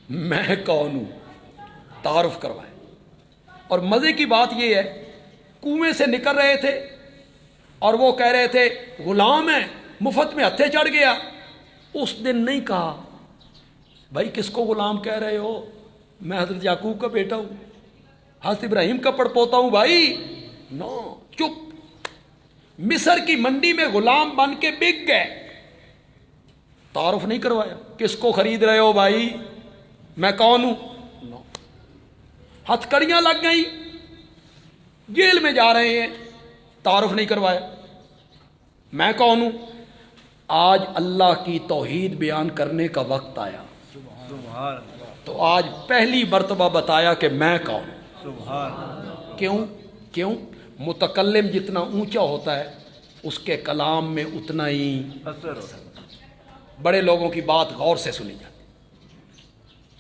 میں کون ہوں، تعارف کروائے۔ اور مزے کی بات یہ ہے، کنویں سے نکل رہے تھے اور وہ کہہ رہے تھے غلام ہے، مفت میں ہتھے چڑھ گیا۔ اس دن نہیں کہا بھائی کس کو غلام کہہ رہے ہو، میں حضرت یعقوب کا بیٹا ہوں، حضرت ابراہیم کا پڑپوتا ہوں بھائی، نو، چپ۔ مصر کی منڈی میں غلام بن کے بک گئے، تعارف نہیں کروایا، کس کو خرید رہے ہو بھائی، میں کون ہوں، نو۔ ہتھ کڑیاں لگ گئیں، جیل میں جا رہے ہیں، تعارف نہیں کروایا، میں کون ہوں۔ آج اللہ کی توحید بیان کرنے کا وقت آیا تو آج پہلی مرتبہ بتایا کہ میں کون ہوں۔ کیوں متکلم جتنا اونچا ہوتا ہے اس کے کلام میں اتنا ہی اثر ہوتا ہے، بڑے لوگوں کی بات غور سے سنی جاتی۔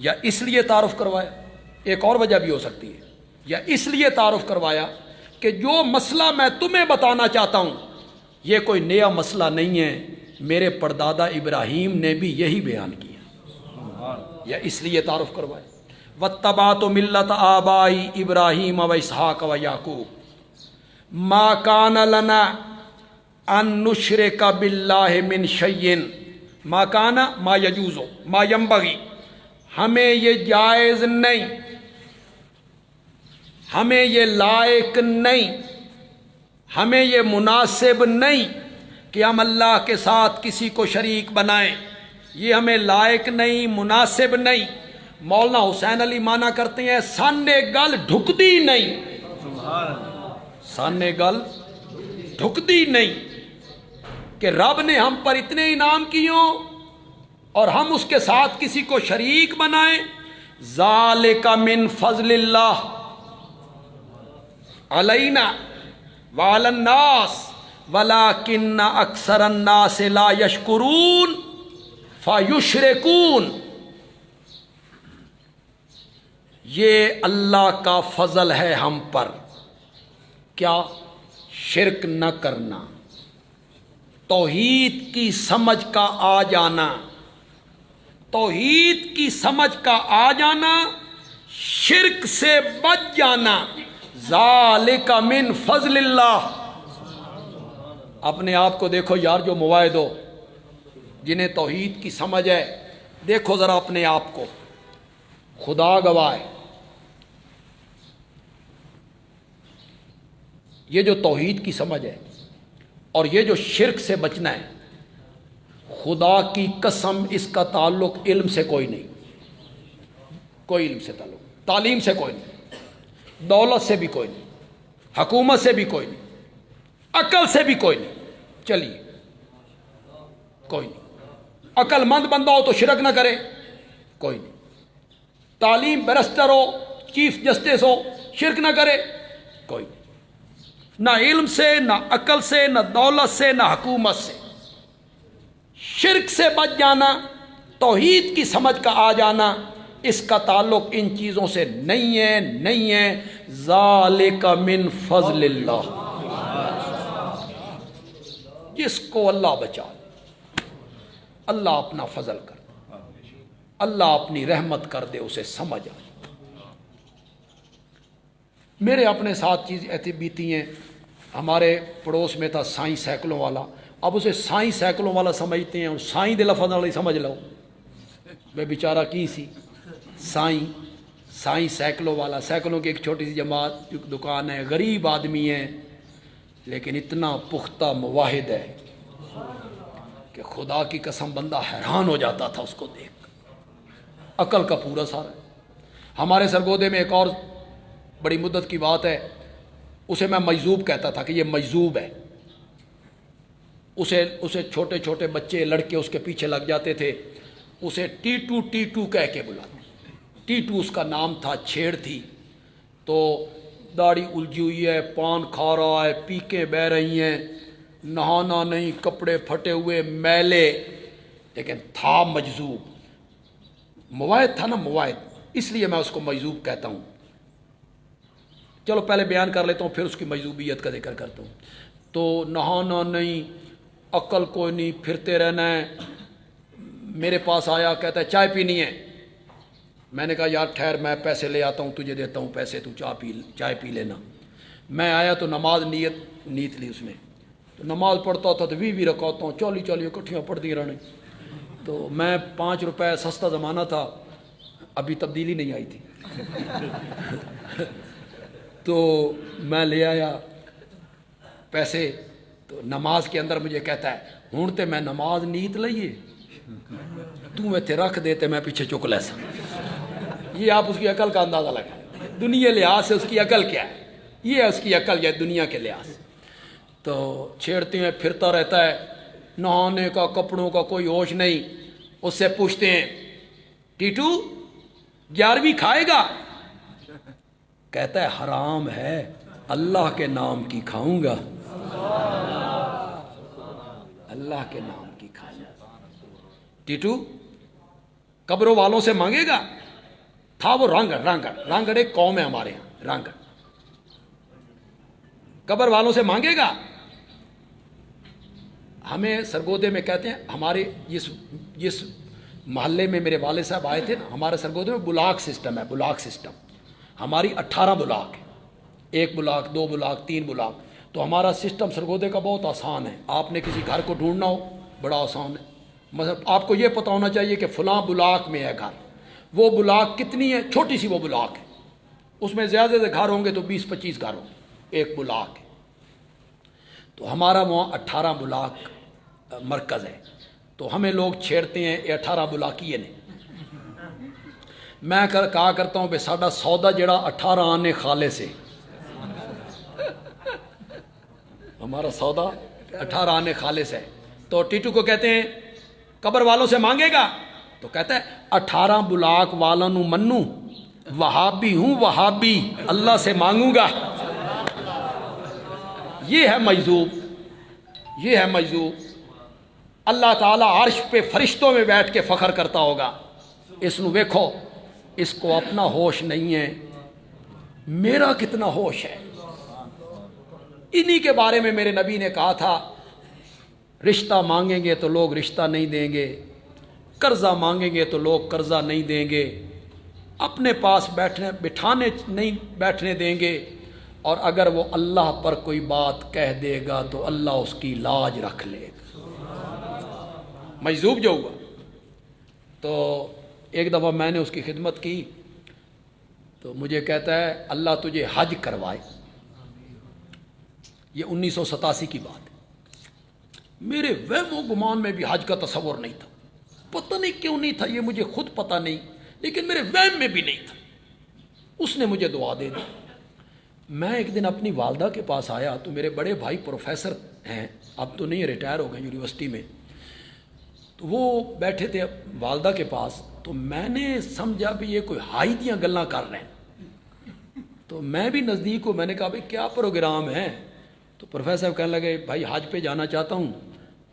یا اس لیے تعارف کروایا، ایک اور وجہ بھی ہو سکتی ہے، یا اس لیے تعارف کروایا کہ جو مسئلہ میں تمہیں بتانا چاہتا ہوں یہ کوئی نیا مسئلہ نہیں ہے، میرے پردادا ابراہیم نے بھی یہی بیان کیا، یا اس لیے تعارف کروایا۔ واتبعت ملت آبائی ابراہیم و اسحاق و یعقوب ما کان لنا ان نشرک باللہ من شیء ما کان ما یجوز ما ینبغی، ہمیں یہ جائز نہیں، ہمیں یہ لائق نہیں، ہمیں یہ مناسب نہیں کہ ہم اللہ کے ساتھ کسی کو شریک بنائیں، یہ ہمیں لائق نہیں، مناسب نہیں۔ مولانا حسین علی مانا کرتے ہیں سانے گل ڈھکتی نہیں، سانے گل ڈھکتی نہیں، کہ رب نے ہم پر اتنے انعام کیوں اور ہم اس کے ساتھ کسی کو شریک بنائیں۔ ذالک من فضل اللہ علینا وعلی الناس ولکن اکثر الناس لا یشکرون فیشرکون، یہ اللہ کا فضل ہے ہم پر، کیا؟ شرک نہ کرنا، توحید کی سمجھ کا آ جانا، توحید کی سمجھ کا آ جانا، شرک سے بچ جانا۔ ذالک من فضل اللہ۔ اپنے آپ کو دیکھو یار، جو مواحد ہو، جنہیں توحید کی سمجھ ہے، دیکھو ذرا اپنے آپ کو، خدا گواہ ہے، یہ جو توحید کی سمجھ ہے اور یہ جو شرک سے بچنا ہے، خدا کی قسم اس کا تعلق علم سے کوئی نہیں، کوئی علم سے تعلق، تعلیم سے کوئی نہیں، دولت سے بھی کوئی نہیں، حکومت سے بھی کوئی نہیں، عقل سے بھی کوئی نہیں۔ چلیے کوئی نہیں، عقل مند بندہ ہو تو شرک نہ کرے، کوئی نہیں، تعلیم بیرسٹر ہو، چیف جسٹس ہو، شرک نہ کرے، کوئی نہیں، نہ علم سے، نہ عقل سے، نہ دولت سے، نہ حکومت سے۔ شرک سے بچ جانا، توحید کی سمجھ کا آ جانا، اس کا تعلق ان چیزوں سے نہیں ہے، نہیں ہے۔ ذالک من فضل اللہ، جس کو اللہ بچا، اللہ اپنا فضل کر دے، اللہ اپنی رحمت کر دے، اسے سمجھ آئے۔ میرے اپنے ساتھ چیز ایسی بیتی ہیں، ہمارے پڑوس میں تھا سائیں سائیکلوں والا، اب اسے سائیں سائیکلوں والا سمجھتے ہیں، سائیں دے لفظ والا سمجھ لو، میں بیچارہ کی سی سائیں سائیکلوں والا، سائیکلوں کی ایک چھوٹی سی جماعت دکان ہے، غریب آدمی ہے لیکن اتنا پختہ مواحد ہے کہ خدا کی قسم بندہ حیران ہو جاتا تھا اس کو دیکھ، عقل کا پورا سارا ہے۔ ہمارے سرگودے میں ایک اور بڑی مدت کی بات ہے، اسے میں مجذوب کہتا تھا کہ یہ مجذوب ہے، اسے چھوٹے چھوٹے بچے لڑکے اس کے پیچھے لگ جاتے تھے، اسے ٹیٹو ٹیٹو کہہ کے بلاتے، ٹیٹو اس کا نام تھا، چھیڑ تھی، تو داڑھی الجھی ہوئی ہے، پان کھا رہا ہے، پیکیں بہہ رہی ہیں، نہانا نہیں، کپڑے پھٹے ہوئے میلے، لیکن تھا مجذوب، مواحد تھا نا، مواحد، اس لیے میں اس کو مجذوب کہتا ہوں۔ چلو پہلے بیان کر لیتا ہوں پھر اس کی مجذوبیت کا ذکر کرتا ہوں۔ تو نہانا نہیں، عقل کوئی نہیں، پھرتے رہنا ہے۔ میرے پاس آیا، کہتا ہے چائے پینی ہے، میں نے کہا یار ٹھہر میں پیسے لے آتا ہوں تجھے دیتا ہوں پیسے، تو چائے پی لینا۔ میں آیا تو نماز نیت لی اس نے، تو نماز پڑھتا تھا تو 20 رکعتوں 40 اکٹھیاں پڑھ دی رہنے۔ تو میں 5 روپے سستا زمانہ تھا، ابھی تبدیلی نہیں آئی تھی تو میں لے آیا پیسے، تو نماز کے اندر مجھے کہتا ہے ہوں تے میں نماز نیت لئیے تو اتنے رکھ دیتے میں پیچھے چک لے سا۔ یہ آپ اس کی عقل کا اندازہ لگائیں، دنیا لحاظ سے اس کی عقل کیا ہے، یہ ہے اس کی عقل، یہ دنیا کے لحاظ سے۔ تو چھیڑتے ہیں، پھرتا رہتا ہے، نہانے کا کپڑوں کا کوئی ہوش نہیں۔ اس سے پوچھتے ہیں ٹیٹو 11ویں کھائے گا؟ کہتا ہے حرام ہے، اللہ کے نام کی کھاؤں گا، اللہ کے نام کی کھاؤں گا۔ ٹیٹو قبروں والوں سے مانگے گا؟ تھا وہ رانگڑ ایک قوم ہے ہمارے یہاں، رانگڑ، قبر والوں سے مانگے گا؟ ہمیں سرگودے میں کہتے ہیں، ہمارے جس محلے میں میرے والد صاحب آئے تھے نا، ہمارے سرگودے میں بلاک سسٹم ہے، بلاک سسٹم، ہماری 18 بلاک ہے، 1 بلاک 2 بلاک 3 بلاک۔ تو ہمارا سسٹم سرگودے کا بہت آسان ہے، آپ نے کسی گھر کو ڈھونڈنا ہو بڑا آسان ہے، مطلب آپ کو یہ پتہ ہونا چاہیے کہ فلاں بلاک میں ہے گھر، وہ بلاک کتنی ہے، چھوٹی سی وہ بلاک ہے، اس میں زیادہ سے گھر ہوں گے تو 20-25 گھر ہوں گے، ایک بلاک ہے۔ تو ہمارا وہاں 18 بلاک مرکز ہے، تو ہمیں لوگ چھیڑتے ہیں یہ 18 بلاکی نے۔ میں کہا کرتا ہوں بے ساڈا سودا جڑا 18 آنے خالے سے، ہمارا سودا 18 آنے خالے سے ہے۔ تو ٹیٹو کو کہتے ہیں قبر والوں سے مانگے گا؟ تو کہتا ہے 18 بلاک والوں منو، وہابی ہوں وہابی، اللہ سے مانگوں گا۔ یہ ہے مجذوب، یہ ہے مجذوب۔ اللہ تعالیٰ عرش پہ فرشتوں میں بیٹھ کے فخر کرتا ہوگا، اس نو ویکھو، اس کو اپنا ہوش نہیں ہے، میرا کتنا ہوش ہے۔ انہی کے بارے میں میرے نبی نے کہا تھا رشتہ مانگیں گے تو لوگ رشتہ نہیں دیں گے، قرضہ مانگیں گے تو لوگ قرضہ نہیں دیں گے، اپنے پاس بٹھانے نہیں بیٹھنے دیں گے، اور اگر وہ اللہ پر کوئی بات کہہ دے گا تو اللہ اس کی لاج رکھ لے گا۔ مجذوب جو ہوا، تو ایک دفعہ میں نے اس کی خدمت کی تو مجھے کہتا ہے اللہ تجھے حج کروائے۔ یہ 1987 کی بات ہے، میرے وہم و گمان میں بھی حج کا تصور نہیں تھا، پتہ نہیں کیوں نہیں تھا، یہ مجھے خود پتہ نہیں، لیکن میرے وہم میں بھی نہیں تھا۔ اس نے مجھے دعا دے دی۔ میں ایک دن اپنی والدہ کے پاس آیا تو میرے بڑے بھائی پروفیسر ہیں، اب تو نہیں، ریٹائر ہو گئے یونیورسٹی میں، تو وہ بیٹھے تھے والدہ کے پاس، تو میں نے سمجھا بھی یہ کوئی ہائی دیاں گلاں کر رہے ہیں، تو میں بھی نزدیک ہوں، میں نے کہا بھائی کیا پروگرام ہے؟ تو پروفیسر صاحب کہنے لگے بھائی حج پہ جانا چاہتا ہوں،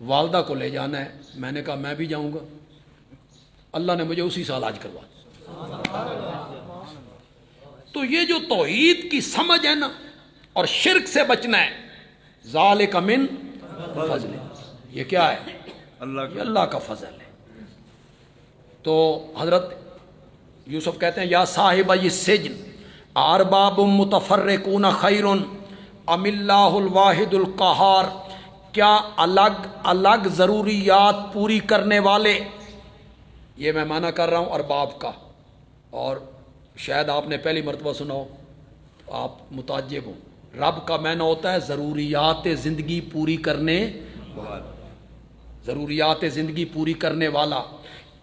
والدہ کو لے جانا ہے۔ میں نے کہا میں بھی جاؤں گا، اللہ نے مجھے اسی سال حج کروا۔ تو یہ جو توحید کی سمجھ ہے نا، اور شرک سے بچنا ہے، ذالک من فضل، یہ کیا ہے؟ یہ اللہ کا فضل ہے۔ تو حضرت یوسف کہتے ہیں یا صاحب السجن ارباب متفرقون خیر ام اللہ الواحد القہار، کیا الگ الگ ضروریات پوری کرنے والے، یہ میں معنی کر رہا ہوں ارباب کا، اور شاید آپ نے پہلی مرتبہ سنا ہو، آپ متعجب ہوں، رب کا معنی ہوتا ہے ضروریات زندگی پوری کرنے، ضروریات زندگی پوری کرنے والا۔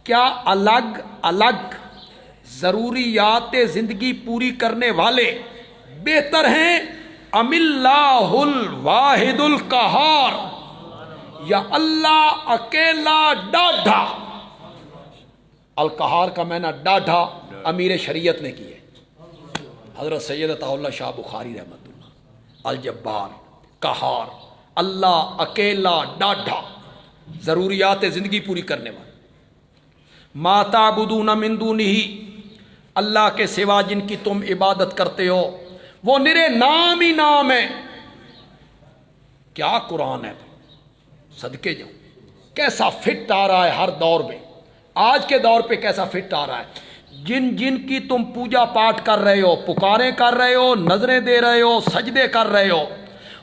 کیا الگ الگ ضروریات زندگی پوری کرنے والے بہتر ہیں ام اللہ الواحد القہار، یا اللہ اکیلا ڈاڈھا؟ القہار کا معنی ڈاڈھا امیر شریعت نے کی ہے، حضرت سید عطا اللہ شاہ بخاری رحمۃ اللہ، الجبار قہار، اللہ اکیلا ڈاڈھا، ضروریات زندگی پوری کرنے والا۔ ما تعبدون من دونہ، اللہ کے سوا جن کی تم عبادت کرتے ہو وہ نرے نام ہی نام ہے۔ کیا قرآن ہے، صدقے جاؤں، کیسا فٹ آ رہا ہے ہر دور میں، آج کے دور پہ کیسا فٹ آ رہا ہے۔ جن جن کی تم پوجا پاٹ کر رہے ہو، پکاریں کر رہے ہو، نظریں دے رہے ہو، سجدے کر رہے ہو،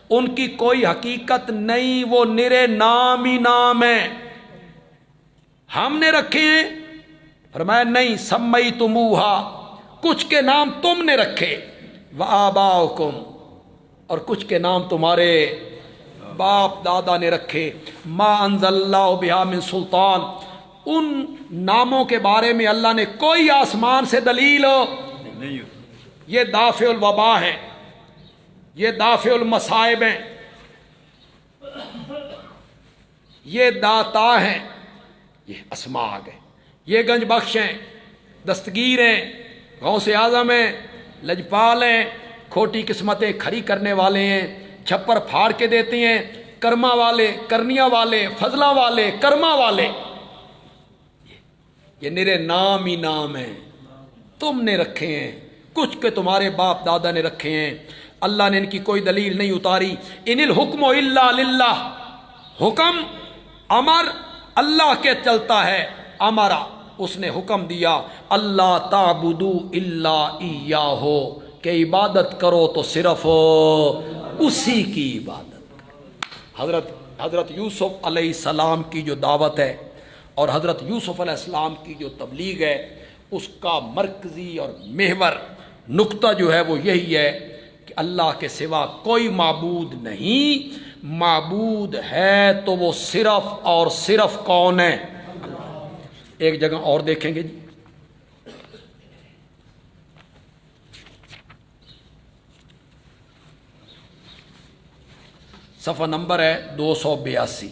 ان کی کوئی حقیقت نہیں، وہ نرے نام ہی نام ہیں، ہم نے رکھے ہیں؟ فرمایا نہیں، سمیتموہا، کچھ کے نام تم نے رکھے، وآباؤکم، اور کچھ کے نام تمہارے باپ دادا نے رکھے، ما انزل اللہ بہا من سلطان، ان ناموں کے بارے میں اللہ نے کوئی آسمان سے دلیل نہیں، یہ دافع الوبا ہے، یہ دافع المصائب ہیں، یہ داتا ہیں، یہ اسماء آ گئے، یہ گنج بخش ہیں، دستگیر ہیں، غوث اعظم ہیں، لجپال ہیں، کھوٹی قسمتیں کھڑی کرنے والے ہیں، چھپر پھاڑ کے دیتے ہیں، کرما والے، کرنیا والے، فضلہ والے، کرما والے، یہ نرے نام ہی نام ہیں، تم نے رکھے ہیں، کچھ کے تمہارے باپ دادا نے رکھے ہیں، اللہ نے ان کی کوئی دلیل نہیں اتاری۔ ان الحکم الا للہ، حکم امر اللہ کے چلتا ہے، امرا، اس نے حکم دیا، اللہ تعبدو الا ایاہ، کہ عبادت کرو تو صرف اسی کی عبادت کرو۔ حضرت یوسف علیہ السلام کی جو دعوت ہے اور حضرت یوسف علیہ السلام کی جو تبلیغ ہے، اس کا مرکزی اور محور نقطہ جو ہے وہ یہی ہے کہ اللہ کے سوا کوئی معبود نہیں، معبود ہے تو وہ صرف اور صرف کون ہے؟ ایک جگہ اور دیکھیں گے جی، صفحہ نمبر ہے 282،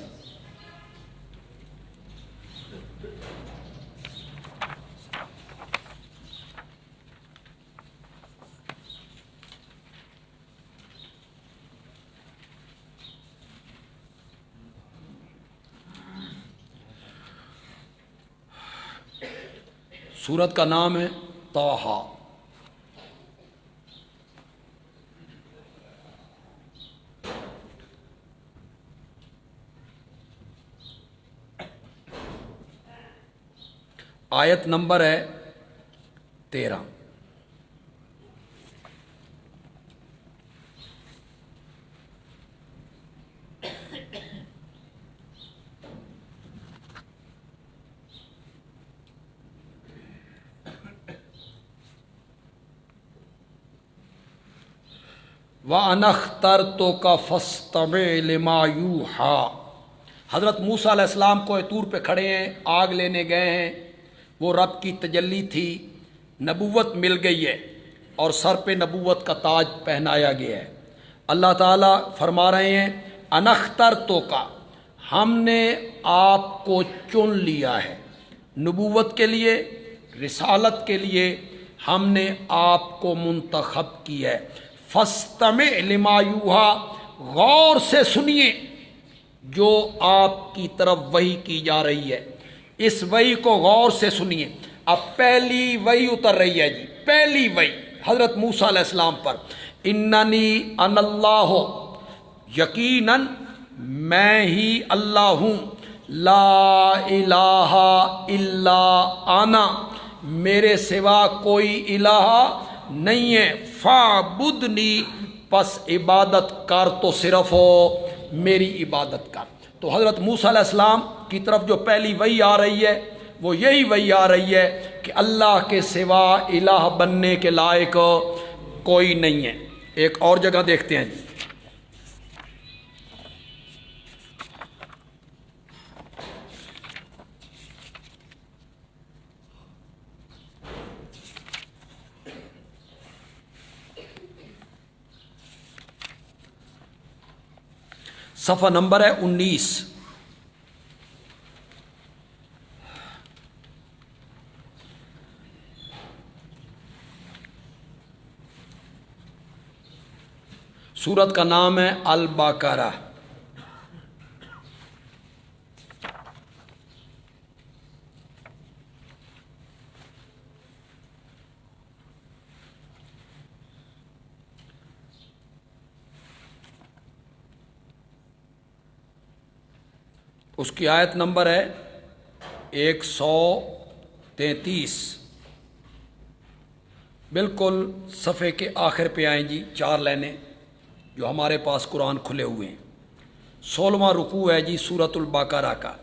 سورت کا نام ہے طٰہٰ۔ آیت نمبر ہے 13۔ وَأَنَا اخْتَرْتُكَ فَاسْتَمِعْ لِمَا يُوحَىٰ۔ حضرت موسیٰ علیہ السلام کو طور پہ کھڑے ہیں، آگ لینے گئے ہیں، وہ رب کی تجلی تھی، نبوت مل گئی ہے اور سر پہ نبوت کا تاج پہنایا گیا ہے۔ اللہ تعالیٰ فرما رہے ہیں اَنَا اخْتَرْتُكَ، ہم نے آپ کو چن لیا ہے نبوت کے لیے، رسالت کے لیے ہم نے آپ کو منتخب کیا ہے۔ فَاسْتَمِعْ لِمَا يُوحَىٰ، غور سے سنیے جو آپ کی طرف وحی کی جا رہی ہے، اس وحی کو غور سے سنیے۔ اب پہلی وحی اتر رہی ہے جی، پہلی وحی حضرت موسیٰ علیہ السلام پر، اننی انا اللہ، یقیناً میں ہی اللہ ہوں، لا الہ الا انا، میرے سوا کوئی الہ نہیں ہے، فاعبدنی، پس عبادت کر تو صرف ہو میری عبادت کر۔ تو حضرت موسیٰ علیہ السلام کی طرف جو پہلی وحی آ رہی ہے وہ یہی وحی آ رہی ہے کہ اللہ کے سوا الہ بننے کے لائق کوئی نہیں ہے۔ ایک اور جگہ دیکھتے ہیں جی، صفحہ نمبر ہے 19۔ سورت کا نام ہے البقرہ۔ اس کی آیت نمبر ہے 133۔ بالکل صفحے کے آخر پہ آئیں جی، 4 لائنیں جو ہمارے پاس قرآن کھلے ہوئے ہیں۔ 16واں رکوع ہے جی سورۃ البقرہ کا۔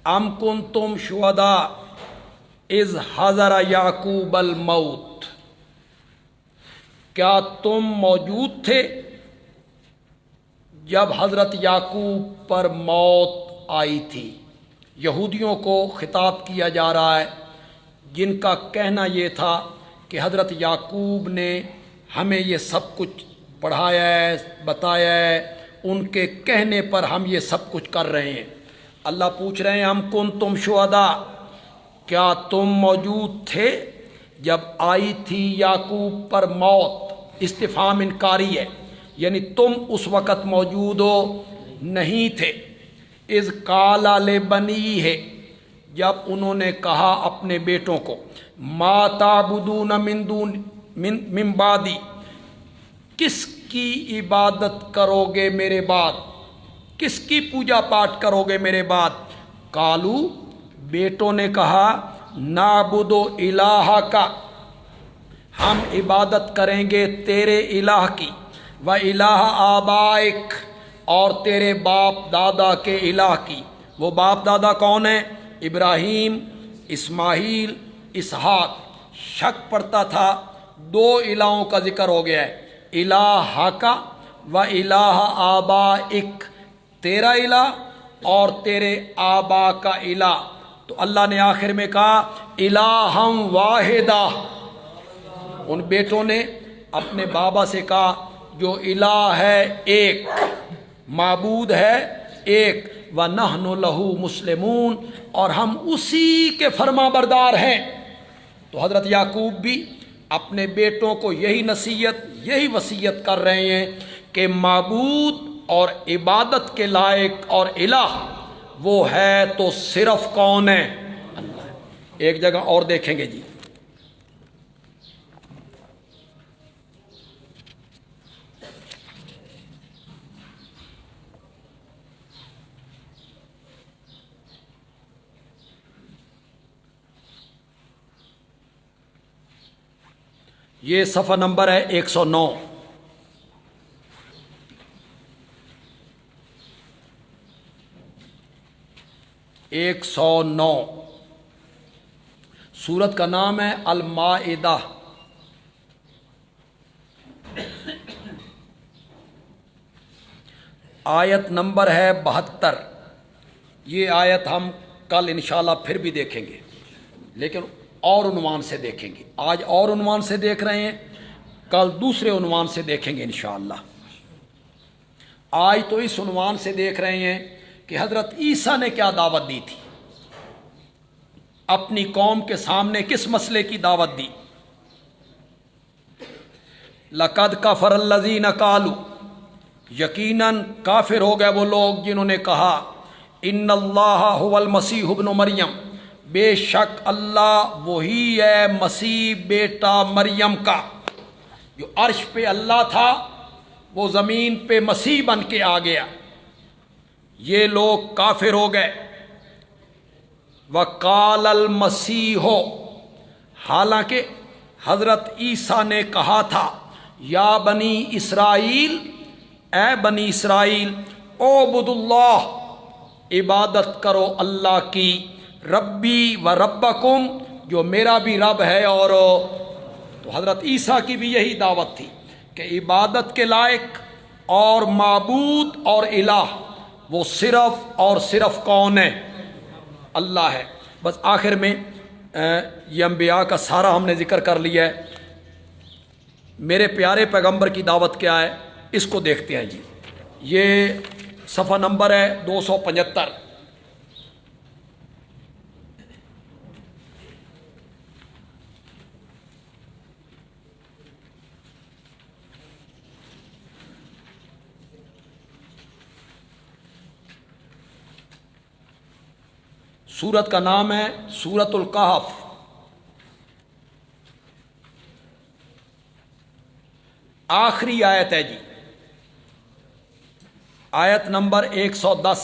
ام کنتم شہداء اذ حضر یعقوب الموت، کیا تم موجود تھے جب حضرت یعقوب پر موت آئی تھی؟ یہودیوں کو خطاب کیا جا رہا ہے جن کا کہنا یہ تھا کہ حضرت یعقوب نے ہمیں یہ سب کچھ پڑھایا ہے، بتایا ہے، ان کے کہنے پر ہم یہ سب کچھ کر رہے ہیں۔ اللہ پوچھ رہے ہیں ہم کنتم شہداء، کیا تم موجود تھے جب آئی تھی یعقوب پر موت؟ استفہام انکاری ہے، یعنی تم اس وقت موجود ہو نہیں تھے۔ اذ قال لبنیہ، جب انہوں نے کہا اپنے بیٹوں کو، ما تعبدون من بعدی، کس کی عبادت کرو گے میرے بعد، کس کی پوجا پاٹ کرو گے میرے بعد؟ قالو، بیٹوں نے کہا، نعبد الہک، ہم عبادت کریں گے تیرے الہ کی، و الہ آبائک، اور تیرے باپ دادا کے الہ کی۔ وہ باپ دادا کون ہیں؟ ابراہیم، اسماعیل، اسحاق۔ شک پڑتا تھا 2 الہوں کا ذکر ہو گیا ہے، الہ کا و الہ آبائک، تیرا الہ اور تیرے آبا کا الہ۔ تو اللہ نے آخر میں کہا الہم واحدہ، ان بیٹوں نے اپنے بابا سے کہا جو الہ ہے ایک، معبود ہے ایک، وَنَحْنُ لَهُ مُسْلِمُونَ، اور ہم اسی کے فرما بردار ہیں۔ تو حضرت یعقوب بھی اپنے بیٹوں کو یہی نصیحت، یہی وصیت کر رہے ہیں کہ معبود اور عبادت کے لائق اور الہ وہ ہے تو صرف کون ہے؟ اللہ۔ ایک جگہ اور دیکھیں گے جی، یہ صفحہ نمبر ہے 109۔ سورت کا نام ہے المائدہ۔ آیت نمبر ہے 72۔ یہ آیت ہم کل انشاءاللہ پھر بھی دیکھیں گے، لیکن اور عنوان سے دیکھیں گے۔ آج اور عنوان سے دیکھ رہے ہیں، کل دوسرے عنوان سے دیکھیں گے انشاءاللہ۔ آج تو اس عنوان سے دیکھ رہے ہیں کہ حضرت عیسیٰ نے کیا دعوت دی تھی، اپنی قوم کے سامنے کس مسئلے کی دعوت دی۔ لَقَدْ كَفَرَ الَّذِينَ قَالُوا، یقیناً کافر ہو گئے وہ لوگ جنہوں نے کہا، ان اللہ هو المسیح ابن مریم، بے شک اللہ وہی ہے مسیح بیٹا مریم کا۔ جو عرش پہ اللہ تھا وہ زمین پہ مسیح بن کے آ گیا۔ یہ لوگ کافر ہو گئے۔ وقال المسیح، حالانکہ حضرت عیسیٰ نے کہا تھا، یا بنی اسرائیل، اے بنی اسرائیل، اعبد اللہ، عبادت کرو اللہ کی، ربی و ربکم، جو میرا بھی رب ہے اور تو حضرت عیسیٰ کی بھی یہی دعوت تھی کہ عبادت کے لائق اور معبود اور الہ وہ صرف اور صرف کون ہے؟ اللہ ہے۔ بس آخر میں یہ انبیاء کا سارا ہم نے ذکر کر لیا ہے۔ میرے پیارے پیغمبر کی دعوت کیا ہے اس کو دیکھتے ہیں جی۔ یہ صفحہ نمبر ہے 275۔ سورت کا نام ہے سورۃ الکہف۔ آخری آیت ہے جی، آیت نمبر 110۔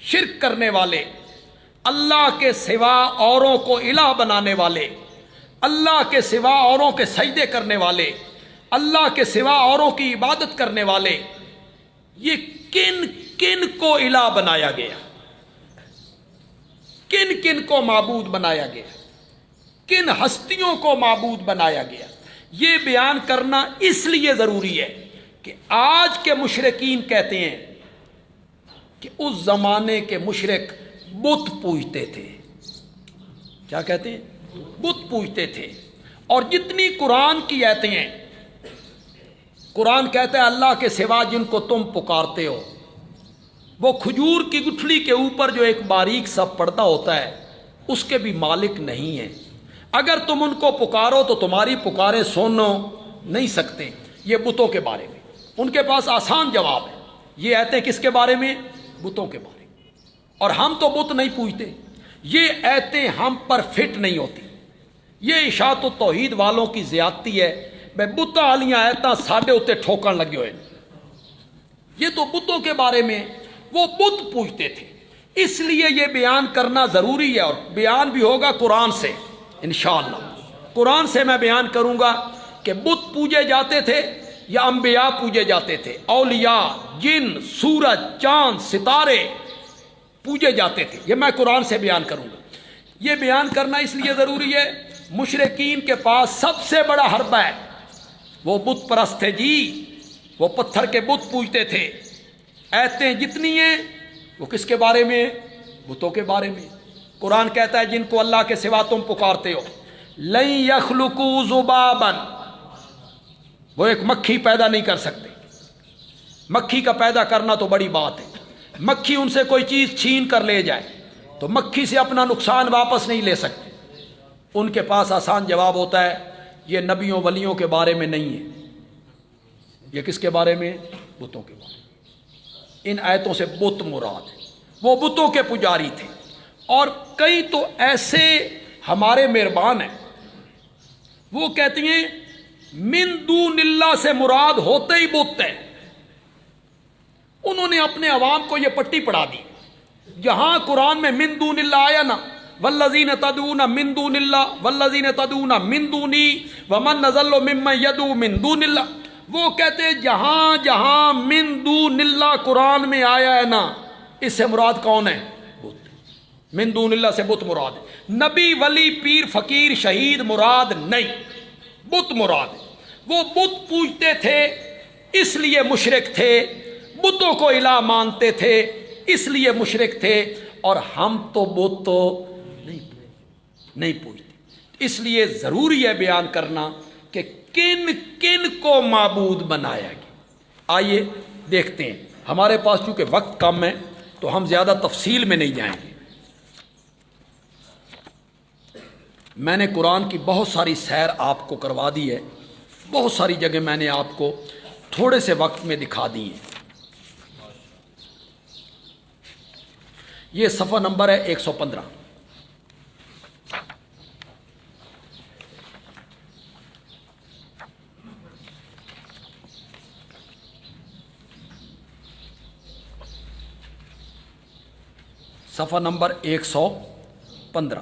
شرک کرنے والے، اللہ کے سوا اوروں کو الہ بنانے والے، اللہ کے سوا اوروں کے سجدے کرنے والے، اللہ کے سوا اوروں کی عبادت کرنے والے، یہ کن کن کو الہ بنایا گیا، کن کن کو معبود بنایا گیا، کن ہستیوں کو معبود بنایا گیا، یہ بیان کرنا اس لیے ضروری ہے کہ آج کے مشرکین کہتے ہیں کہ اس زمانے کے مشرک بت پوجتے تھے۔ کیا کہتے ہیں؟ بت پوجتے تھے۔ اور جتنی قرآن کی آیتیں ہیں، قرآن کہتا ہے اللہ کے سوا جن کو تم پکارتے ہو، وہ کھجور کی گٹھلی کے اوپر جو ایک باریک سا پردہ ہوتا ہے اس کے بھی مالک نہیں ہیں، اگر تم ان کو پکارو تو تمہاری پکاریں سن نہیں سکتے۔ یہ بتوں کے بارے میں ان کے پاس آسان جواب ہے۔ یہ آیتیں کس کے بارے میں؟ بتوں کے بارے میں۔ اور ہم تو بت نہیں پوجتے، یہ آیتیں ہم پر فٹ نہیں ہوتی۔ یہ اشاعت التوحید والوں کی زیادتی ہے، بے بتاں والیاں آیتاں ساڈے اوتے ٹھوکن لگے ہوئے۔ یہ تو بتوں کے بارے میں، وہ بت پوجتے تھے، اس لیے یہ بیان کرنا ضروری ہے، اور بیان بھی ہوگا قرآن سے انشاءاللہ۔ قرآن سے میں بیان کروں گا کہ بت پوجے جاتے تھے یا انبیاء پوجے جاتے تھے، اولیاء، جن، سورج، چاند، ستارے پوجے جاتے تھے، یہ میں قرآن سے بیان کروں گا۔ یہ بیان کرنا اس لیے ضروری ہے، مشرکین کے پاس سب سے بڑا حربہ ہے، وہ بت پرست تھے جی، وہ پتھر کے بت پوجتے تھے۔ آیتیں جتنی ہیں وہ کس کے بارے میں؟ بتوں کے بارے میں۔ قرآن کہتا ہے جن کو اللہ کے سوا تم پکارتے ہو، لن یخلقوا ذبابا، وہ ایک مکھی پیدا نہیں کر سکتے۔ مکھی کا پیدا کرنا تو بڑی بات ہے، مکھی ان سے کوئی چیز چھین کر لے جائے تو مکھی سے اپنا نقصان واپس نہیں لے سکتے۔ ان کے پاس آسان جواب ہوتا ہے یہ نبیوں ولیوں کے بارے میں نہیں ہے، یہ کس کے بارے میں؟ بتوں کے بارے میں۔ ان آیتوں سے بت مراد ہے، وہ بتوں کے پجاری تھے۔ اور کئی تو ایسے ہمارے مہربان ہیں، وہ کہتی ہیں من دون اللہ سے مراد ہوتے ہی بت ہے۔ انہوں نے اپنے عوام کو یہ پٹی پڑھا دی، جہاں قرآن میں من دون اللہ آیا نا، والذین تدعون من دون اللہ والذین تدعون من دونی ومن نزل ممن یدعو من دون اللہ، وہ کہتے جہاں جہاں من دون اللہ قرآن میں آیا ہے نا، اس سے مراد کون ہے؟ بت۔ من دون اللہ سے بت مراد ہے، نبی، ولی، پیر، فقیر، شہید مراد نہیں، بت مراد ہے۔ وہ بت پوجتے تھے اس لیے مشرک تھے، بتوں کو الہ مانتے تھے اس لیے مشرک تھے، اور ہم تو بت تو نہیں پوجتے۔ اس لیے ضروری ہے بیان کرنا کہ کن کن کو معبود بنایا گیا۔ آئیے دیکھتے ہیں، ہمارے پاس چونکہ وقت کم ہے تو ہم زیادہ تفصیل میں نہیں جائیں گے۔ میں نے قرآن کی بہت ساری سیر آپ کو کروا دی ہے، بہت ساری جگہ میں نے آپ کو تھوڑے سے وقت میں دکھا دی ہیں۔ یہ صفحہ نمبر ہے 115۔ صفحہ نمبر 115،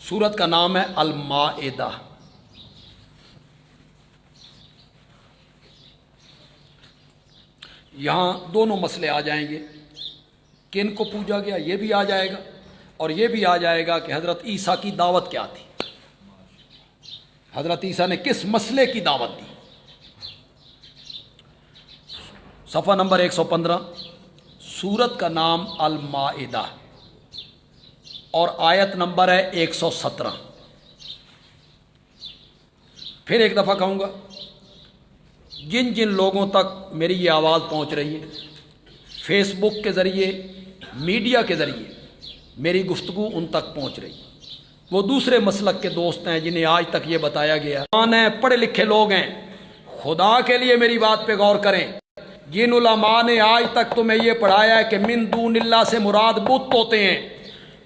سورت کا نام ہے المائدہ۔ یہاں دونوں مسئلے آ جائیں گے، کن کو پوجا گیا یہ بھی آ جائے گا، اور یہ بھی آ جائے گا کہ حضرت عیسیٰ کی دعوت کیا تھی، حضرت عیسیٰ نے کس مسئلے کی دعوت دی۔ صفحہ نمبر 115، سورت کا نام المائدہ، اور آیت نمبر ہے 117۔ پھر ایک دفعہ کہوں گا، جن جن لوگوں تک میری یہ آواز پہنچ رہی ہے، فیس بک کے ذریعے، میڈیا کے ذریعے میری گفتگو ان تک پہنچ رہی ہے، وہ دوسرے مسلک کے دوست ہیں جنہیں آج تک یہ بتایا گیا، پڑھے لکھے لوگ ہیں، خدا کے لیے میری بات پہ غور کریں۔ جن علماء نے آج تک تمہیں یہ پڑھایا ہے کہ من دون اللہ سے مراد بت ہوتے ہیں،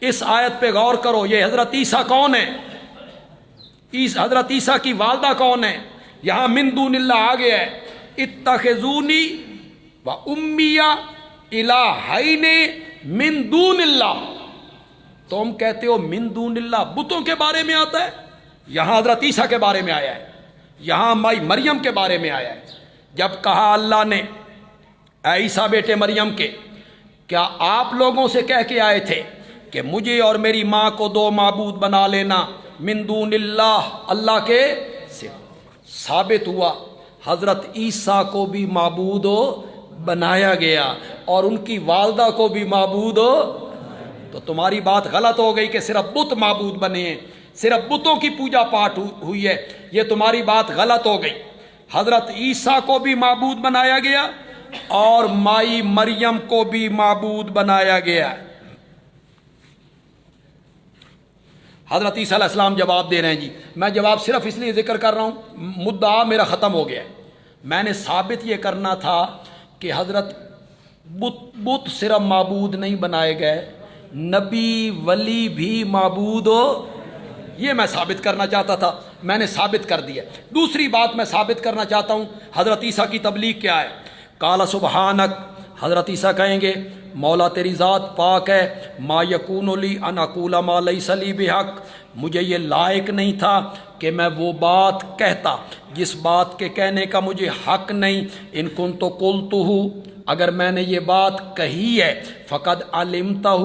اس آیت پہ غور کرو، یہ حضرت عیسیٰ کون ہے؟ حضرت عیسیٰ کی والدہ کون ہے؟ یہاں من دون اللہ آ گیا ہے، اتخذونی و امیہ الہین من دون اللہ، تم کہتے ہو من دون اللہ، بتوں کے بارے میں آتا ہے، یہاں حضرت عیسیٰ کے بارے میں آیا ہے، یہاں مائی مریم کے بارے میں آیا ہے۔ جب کہا اللہ نے اے عیسیٰ بیٹے مریم کے، کیا آپ لوگوں سے کہہ کے آئے تھے کہ مجھے اور میری ماں کو دو معبود بنا لینا من دون اللہ، اللہ کے سوا؟ ثابت ہوا حضرت عیسیٰ کو بھی معبود بنایا گیا اور ان کی والدہ کو بھی معبود تو تمہاری بات غلط ہو گئی کہ صرف بت معبود بنے ہیں، صرف بتوں کی پوجا پاٹ ہوئی ہے، یہ تمہاری بات غلط ہو گئی۔ حضرت عیسیٰ کو بھی معبود بنایا گیا اور مائی مریم کو بھی معبود بنایا گیا۔ حضرت عیسیٰ علیہ السلام جواب دے رہے ہیں، جی میں جواب صرف اس لیے ذکر کر رہا ہوں، مدعا میرا ختم ہو گیا ہے۔ میں نے ثابت یہ کرنا تھا کہ حضرت بت صرف معبود نہیں بنائے گئے، نبی ولی بھی معبود ہو، یہ میں ثابت کرنا چاہتا تھا، میں نے ثابت کر دیا۔ دوسری بات میں ثابت کرنا چاہتا ہوں، حضرت عیسیٰ کی تبلیغ کیا ہے؟ قال سبحانک، حضرت عیسیٰ کہیں گے مولا تیری ذات پاک ہے، ما یکون لی ان اقول ما لیس لی بحق، مجھے یہ لائق نہیں تھا کہ میں وہ بات کہتا جس بات کے کہنے کا مجھے حق نہیں، ان کنت قلتہ، اگر میں نے یہ بات کہی ہے، فقد علمتہ،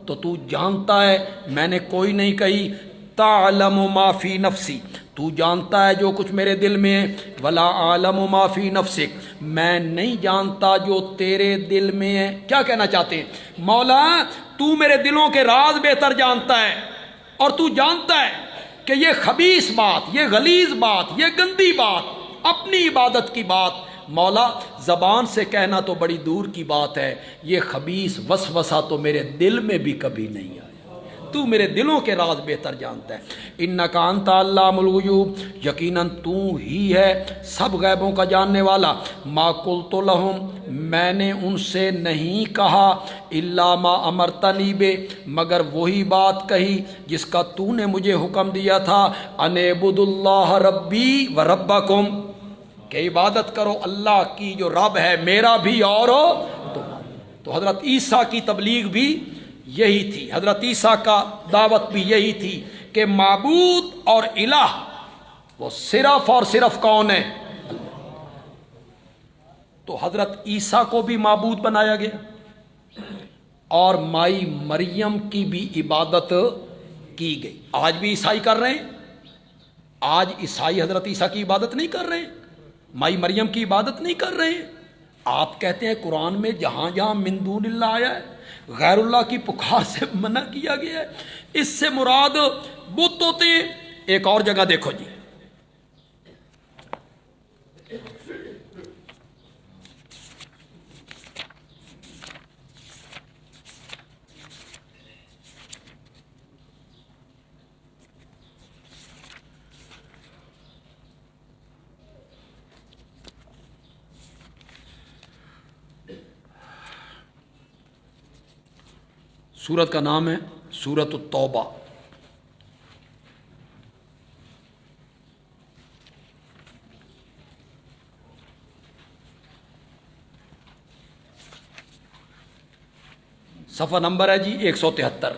تو تو جانتا ہے میں نے کوئی نہیں کہی، تعلم ما فی نفسی، تو جانتا ہے جو کچھ میرے دل میں ہے، ولا عالم ما فی نفسک، میں نہیں جانتا جو تیرے دل میں ہے۔ کیا کہنا چاہتے ہیں؟ مولا تو میرے دلوں کے راز بہتر جانتا ہے، اور تو جانتا ہے کہ یہ خبیث بات، یہ غلیظ بات، یہ گندی بات، اپنی عبادت کی بات مولا زبان سے کہنا تو بڑی دور کی بات ہے، یہ خبیث وسوسہ تو میرے دل میں بھی کبھی نہیں آیا، تو میرے دلوں کے راز بہتر جانتا ہے۔ انک انت علام الغیوب، یقیناً تو ہی ہے سب غیبوں کا جاننے والا۔ ما قلت لہم، میں نے ان سے نہیں کہا، الا ما امرتنی بے، مگر وہی بات کہی جس کا تو نے مجھے حکم دیا تھا، ان اعبدوا اللہ ربی و ربکم، کہ عبادت کرو اللہ کی جو رب ہے میرا بھی اور تو حضرت عیسیٰ کی تبلیغ بھی یہی تھی، حضرت عیسیٰ کا دعوت بھی یہی تھی کہ معبود اور الہ وہ صرف اور صرف کون ہے؟ تو حضرت عیسیٰ کو بھی معبود بنایا گیا اور مائی مریم کی بھی عبادت کی گئی۔ آج بھی عیسائی کر رہے ہیں، آج عیسائی حضرت عیسیٰ کی عبادت نہیں کر رہے ہیں، مائی مریم کی عبادت نہیں کر رہے ہیں۔ آپ کہتے ہیں قرآن میں جہاں جہاں من دون اللہ آیا ہے غیر اللہ کی پکار سے منع کیا گیا ہے، اس سے مراد بت ہوتے ہیں۔ ایک اور جگہ دیکھو جی، سورت کا نام ہے سورت التوبہ۔ صفحہ نمبر ہے جی 173۔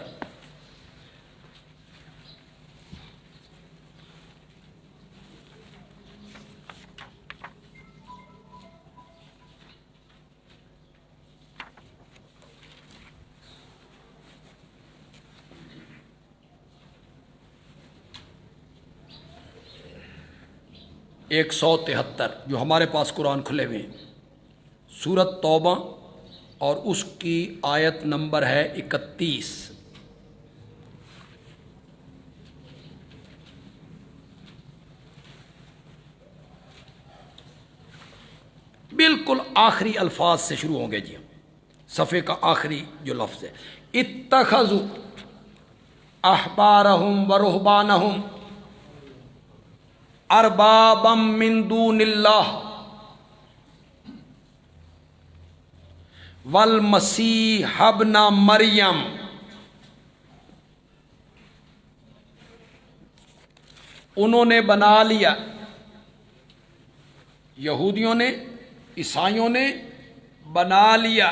ایک 173 جو ہمارے پاس قرآن کھلے ہوئے ہیں، سورت توبہ اور اس کی آیت نمبر ہے 31۔ بالکل آخری الفاظ سے شروع ہوں گے جی، صفحے کا آخری جو لفظ ہے، اتخذوا احبارہم ورہبانہم اربابا من دون اللہ والمسیح ابن مریم، انہوں نے بنا لیا، یہودیوں نے عیسائیوں نے بنا لیا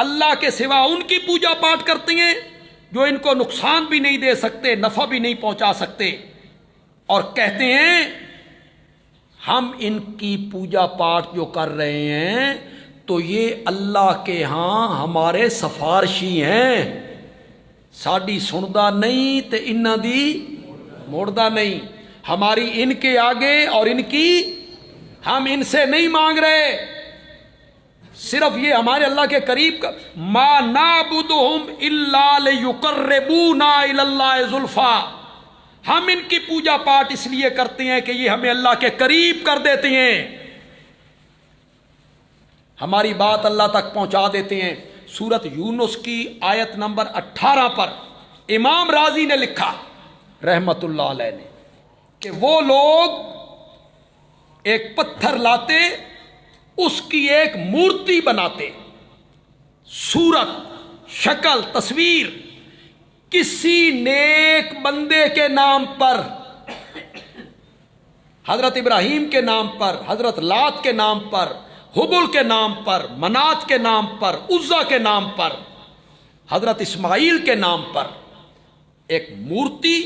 اللہ کے سوا ان کی پوجا پاٹ کرتے ہیں جو ان کو نقصان بھی نہیں دے سکتے، نفع بھی نہیں پہنچا سکتے، اور کہتے ہیں ہم ان کی پوجا پاٹ جو کر رہے ہیں تو یہ اللہ کے ہاں ہمارے سفارشی ہیں، ساڈی سندا نہیں تے انہاں دی موڑدا نہیں، ہماری ان کے آگے اور ان کی، ہم ان سے نہیں مانگ رہے، صرف یہ ہمارے اللہ کے قریب کا، ما نعبدہم الا لیقربونا الی اللہ زلفا، ہم ان کی پوجا پاٹ اس لیے کرتے ہیں کہ یہ ہمیں اللہ کے قریب کر دیتے ہیں، ہماری بات اللہ تک پہنچا دیتے ہیں۔ سورت یونس کی آیت نمبر 18 پر امام راضی نے لکھا رحمت اللہ علیہ نے کہ وہ لوگ ایک پتھر لاتے، اس کی ایک مورتی بناتے، صورت، شکل، تصویر، کسی نیک بندے کے نام پر، حضرت ابراہیم کے نام پر، حضرت لات کے نام پر، حبل کے نام پر، منات کے نام پر، عزا کے نام پر، حضرت اسماعیل کے نام پر ایک مورتی،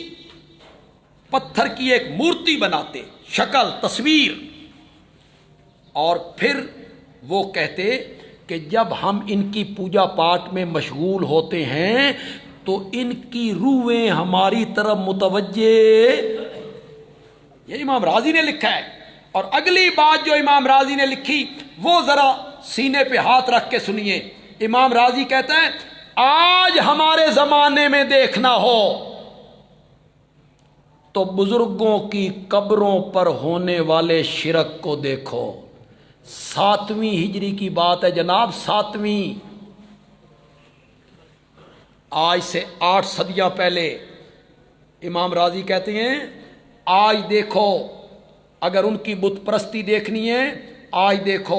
پتھر کی ایک مورتی بناتے، شکل، تصویر، اور پھر وہ کہتے کہ جب ہم ان کی پوجا پاٹ میں مشغول ہوتے ہیں تو ان کی روحیں ہماری طرف متوجہ، یہ امام راضی نے لکھا ہے۔ اور اگلی بات جو امام راضی نے لکھی وہ ذرا سینے پہ ہاتھ رکھ کے سنیے۔ امام راضی کہتا ہے آج ہمارے زمانے میں دیکھنا ہو تو بزرگوں کی قبروں پر ہونے والے شرک کو دیکھو۔ 7ویں ہجری کی بات ہے جناب، 7ویں، آج سے 8 صدیاں پہلے امام راضی کہتے ہیں آج دیکھو، اگر ان کی بت پرستی دیکھنی ہے آج دیکھو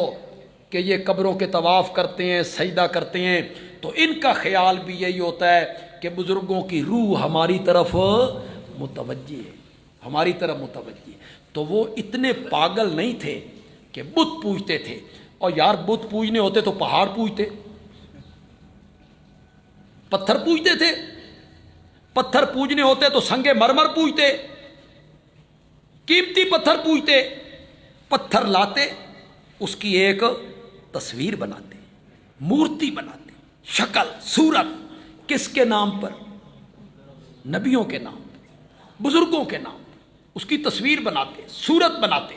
کہ یہ قبروں کے طواف کرتے ہیں، سجدہ کرتے ہیں، تو ان کا خیال بھی یہی ہوتا ہے کہ بزرگوں کی روح ہماری طرف متوجہ ہے، ہماری طرف متوجہ ہے۔ تو وہ اتنے پاگل نہیں تھے کہ بت پوجتے تھے، اور یار بت پوجنے ہوتے تو پہاڑ پوجتے، پتھر پوجتے تھے، پتھر پوجنے ہوتے تو سنگ مرمر پوجتے، قیمتی پتھر پوجتے، پتھر لاتے، اس کی ایک تصویر بناتے، مورتی بناتے، شکل، صورت، کس کے نام پر؟ نبیوں کے نام پر، بزرگوں کے نام پر، اس کی تصویر بناتے، صورت بناتے،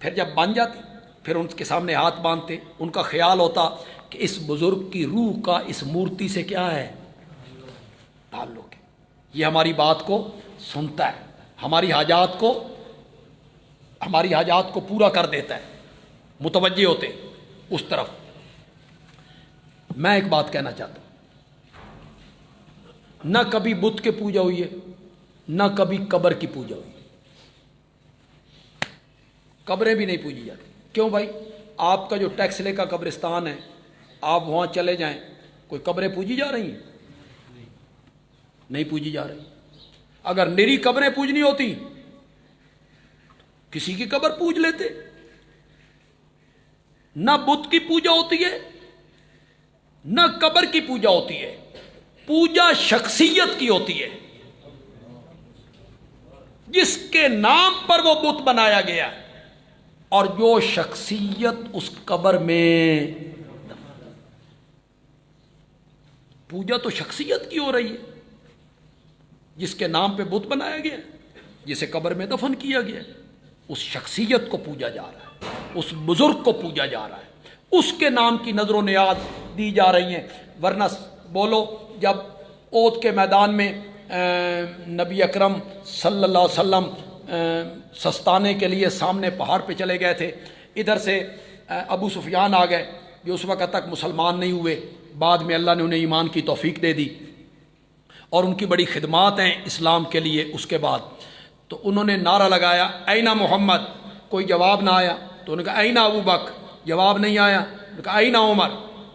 پھر جب بن جاتی پھر ان کے سامنے ہاتھ باندھتے، ان کا خیال ہوتا کہ اس بزرگ کی روح کا اس مورتی سے کیا ہے؟ تعلق ہے، یہ ہماری بات کو سنتا ہے، ہماری حاجات کو پورا کر دیتا ہے، متوجہ ہوتے اس طرف۔ میں ایک بات کہنا چاہتا ہوں، نہ کبھی بت کے پوجا ہوئی ہے، نہ کبھی قبر کی پوجا ہوئی، قبریں بھی نہیں پوجی جاتی۔ کیوں بھائی؟ آپ کا جو ٹیکس لے کا قبرستان ہے، آپ وہاں چلے جائیں، کوئی قبریں پوجی جا رہی ہیں؟ نہیں پوجی جا رہی۔ اگر میری قبریں پوجنی ہوتی کسی کی قبر پوج لیتے۔ نہ بت کی پوجا ہوتی ہے نہ قبر کی پوجا ہوتی ہے، پوجا شخصیت کی ہوتی ہے، جس کے نام پر وہ بت بنایا گیا، اور جو شخصیت اس قبر میں، پوجا تو شخصیت کی ہو رہی ہے، جس کے نام پہ بت بنایا گیا، جسے قبر میں دفن کیا گیا، اس شخصیت کو پوجا جا رہا ہے، اس بزرگ کو پوجا جا رہا ہے، اس کے نام کی نظر و نیاز دی جا رہی ہیں۔ ورنہ بولو، جب اود کے میدان میں نبی اکرم صلی اللہ علیہ وسلم سستانے کے لیے سامنے پہاڑ پہ چلے گئے تھے، ادھر سے ابو سفیان آ گئے جو اس وقت تک مسلمان نہیں ہوئے، بعد میں اللہ نے انہیں ایمان کی توفیق دے دی، اور ان کی بڑی خدمات ہیں اسلام کے لیے اس کے بعد۔ تو انہوں نے نعرہ لگایا اینا محمد، کوئی جواب نہ آیا، تو انہوں نے کہا اینا ابو بکر، جواب نہیں آیا، انہوں نے کہا اینا عمر،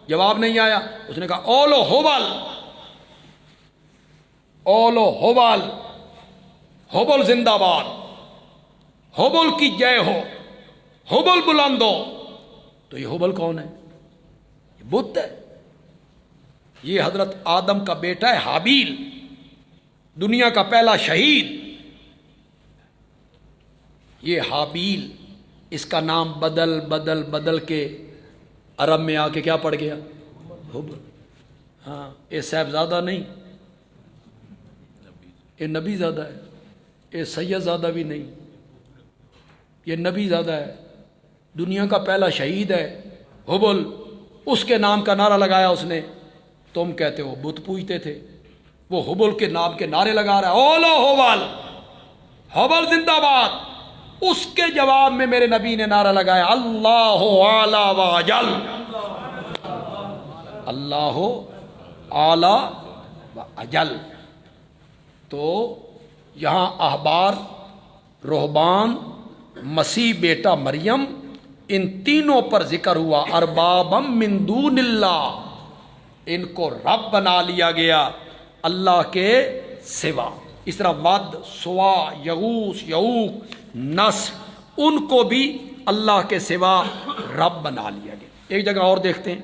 جواب نہیں آیا، اس نے کہا اولو ہوبل، اولو ہوبل، ہوبل زندہ باد، ہوبل کی جے ہو، ہوبل بلند ہو۔ تو یہ ہوبل کون ہے؟ بت ہے. یہ حضرت آدم کا بیٹا ہے حابیل، دنیا کا پہلا شہید. یہ حابیل، اس کا نام بدل بدل بدل کے عرب میں آ کے کیا پڑ گیا؟ حبل. ہاں، یہ صاحبزادہ نہیں، یہ نبی زادہ ہے. یہ سید زادہ بھی نہیں، یہ نبی زادہ ہے. دنیا کا پہلا شہید ہے حبل. اس کے نام کا نعرہ لگایا اس نے. تم کہتے ہو بت پوجتے تھے، وہ حبل کے نام کے نعرے لگا رہا ہے. اولو حبل، حبل زندہ باد. اس کے جواب میں میرے نبی نے نعرہ لگایا اللہ اعلی و اجل، اللہ اعلی و اجل. تو یہاں احبار، رہبان، مسیح بیٹا مریم، ان تینوں پر ذکر ہوا. اربابم من دون اللہ، ان کو رب بنا لیا گیا اللہ کے سوا. اس طرح ود، سوا، یغوث، یعوق، نصر، ان کو بھی اللہ کے سوا رب بنا لیا گیا. ایک جگہ اور دیکھتے ہیں.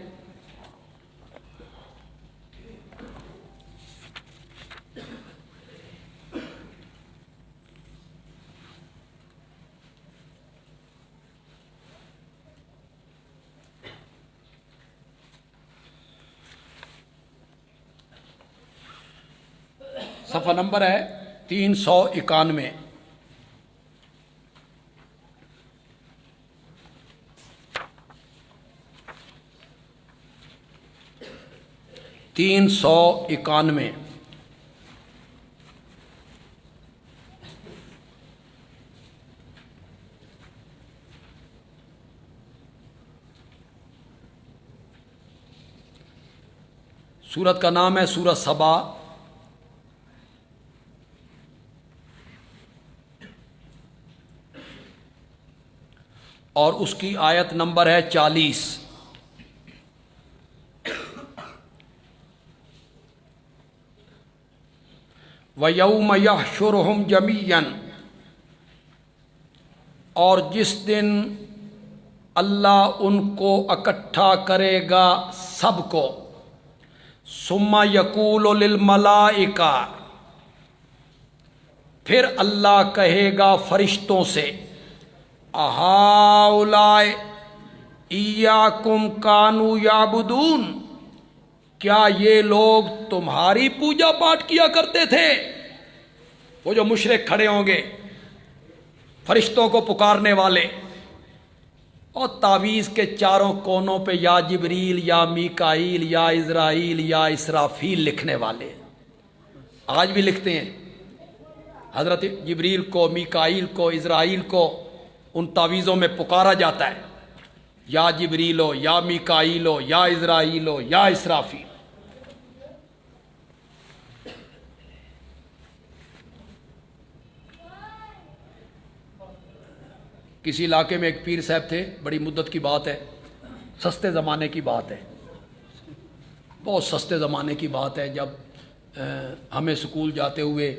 صفحہ نمبر ہے 391. سورت کا نام ہے سورۃ سبا. اور اس کی آیت نمبر ہے 40. وَيَوْمَ يَحْشُرُهُمْ جَمِيعًا، اور جس دن اللہ ان کو اکٹھا کرے گا سب کو. ثُمَّ يَقُولُ لِلْمَلَائِكَةِ، پھر اللہ کہے گا فرشتوں سے اَهَٰؤُلَاءِ إِيَّاكُمْ كَانُوا يَعْبُدُونَ، کیا یہ لوگ تمہاری پوجا پاٹ کیا کرتے تھے؟ وہ جو مشرک کھڑے ہوں گے فرشتوں کو پکارنے والے، اور تعویذ کے چاروں کونوں پہ یا جبریل یا میکائیل یا عزرائیل یا اسرافیل لکھنے والے. آج بھی لکھتے ہیں. حضرت جبریل کو، میکائیل کو، عزرائیل کو ان تعویذوں میں پکارا جاتا ہے. یا جبریل ہو، یا میکائیل ہو، یا عزرائیل ہو، یا اسرافیل. کسی علاقے میں ایک پیر صاحب تھے، بڑی مدت کی بات ہے، سستے زمانے کی بات ہے، بہت سستے زمانے کی بات ہے، جب ہمیں سکول جاتے ہوئے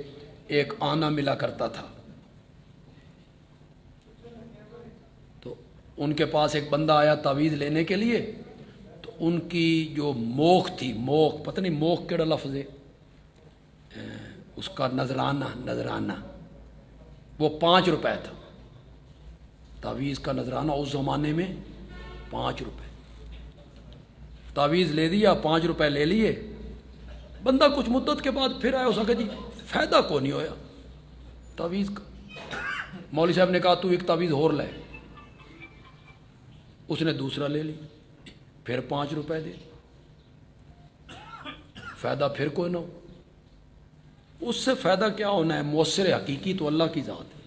ایک آنا ملا کرتا تھا. تو ان کے پاس ایک بندہ آیا تعویذ لینے کے لیے. تو ان کی جو موخ تھی، موخ، پتہ نہیں موخ کیڑا لفظ ہے اس کا، نذرانہ وہ 5 روپے تھا. تعویذ کا نذرانہ اس زمانے میں 5 روپے. تعویذ لے دیا، 5 روپے لے لیے. بندہ کچھ مدت کے بعد پھر آیا، اس نے کہا جی فائدہ کو نہیں ہویا تعویذ کا. مولوی صاحب نے کہا تو ایک تعویذ اور لے. اس نے دوسرا لے لی، پھر 5 روپے دے. فائدہ پھر کوئی نہ ہو. اس سے فائدہ کیا ہونا ہے؟ مؤثر حقیقی تو اللہ کی ذات ہے.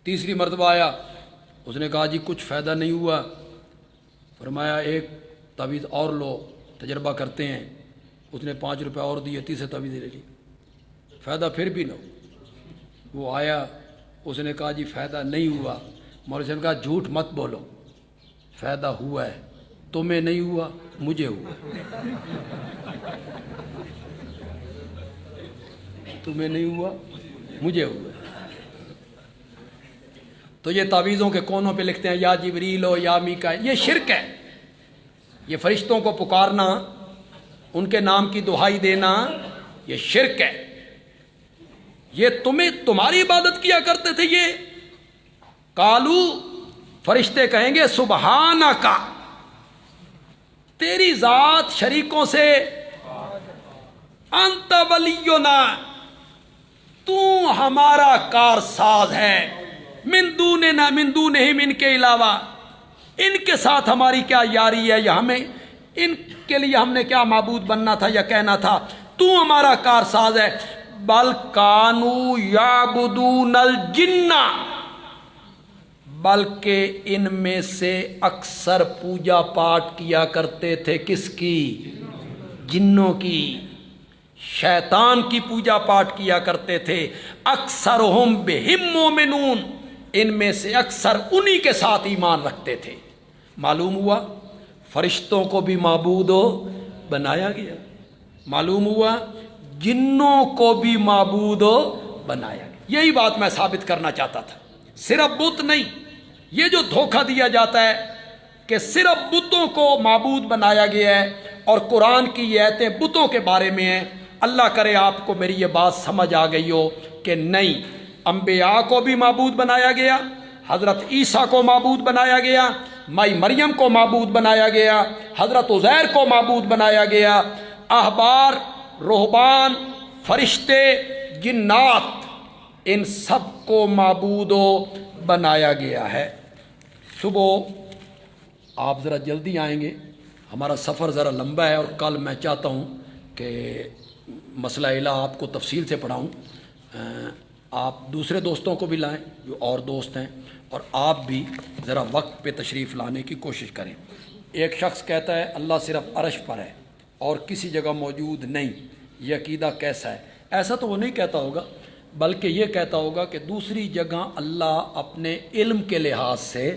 تیسری مرتبہ آیا، اس نے کہا جی کچھ فائدہ نہیں ہوا. فرمایا ایک تعویذ اور لو، تجربہ کرتے ہیں. اس نے 5 روپے اور دیے، تیسرے تعویذ لے لی، فائدہ پھر بھی نہ ہو. وہ آیا، اس نے کہا جی فائدہ نہیں ہوا. مولوی صاحب نے کہا جھوٹ مت بولو، فائدہ ہوا ہے، تمہیں نہیں ہوا، مجھے ہوا. تمہیں نہیں ہوا، مجھے ہوا. تو یہ تعویذوں کے کونوں پہ لکھتے ہیں یا جبریل ہو یا میکائیل، یہ شرک ہے۔ یہ فرشتوں کو پکارنا، ان کے نام کی دہائی دینا، یہ شرک ہے۔ یہ تمہاری عبادت کیا کرتے تھے یہ۔ کالو، فرشتے کہیں گے سبحانکا، تیری ذات شریکوں سے، انت ولینا، تو ہمارا کارساز ہے، من دوننا، من دونہم، ان کے علاوہ، ان کے ساتھ ہماری کیا یاری ہے، یا ہمیں ان کے لیے ہم نے کیا معبود بننا تھا یا کہنا تھا، تو ہمارا کارساز ہے۔ بل کانوا یعبدون الجن، بلکہ ان میں سے اکثر پوجا پاٹ کیا کرتے تھے کس کی؟ جنوں کی، شیطان کی پوجا پاٹ کیا کرتے تھے۔ اکثرہم بہم مومنون، ان میں سے اکثر انہی کے ساتھ ایمان رکھتے تھے۔ معلوم ہوا فرشتوں کو بھی معبود بنایا گیا، معلوم ہوا جنوں کو بھی معبود بنایا گیا۔ یہی بات میں ثابت کرنا چاہتا تھا، صرف بت نہیں۔ یہ جو دھوکہ دیا جاتا ہے کہ صرف بتوں کو معبود بنایا گیا ہے اور قرآن کی یہ آیتیں بتوں کے بارے میں ہیں، اللہ کرے آپ کو میری یہ بات سمجھ آ گئی ہو کہ نہیں، انبیاء کو بھی معبود بنایا گیا، حضرت عیسیٰ کو معبود بنایا گیا، مائی مریم کو معبود بنایا گیا، حضرت عزیر کو معبود بنایا گیا، احبار، رہبان، فرشتے، جنات، ان سب کو معبود بنایا گیا ہے۔ صبح آپ ذرا جلدی آئیں گے، ہمارا سفر ذرا لمبا ہے، اور کل میں چاہتا ہوں کہ مسئلہ الہ آپ کو تفصیل سے پڑھاؤں۔ آپ دوسرے دوستوں کو بھی لائیں جو اور دوست ہیں، اور آپ بھی ذرا وقت پہ تشریف لانے کی کوشش کریں۔ ایک شخص کہتا ہے اللہ صرف عرش پر ہے اور کسی جگہ موجود نہیں، یہ عقیدہ کیسا ہے؟ ایسا تو وہ نہیں کہتا ہوگا، بلکہ یہ کہتا ہوگا کہ دوسری جگہ اللہ اپنے علم کے لحاظ سے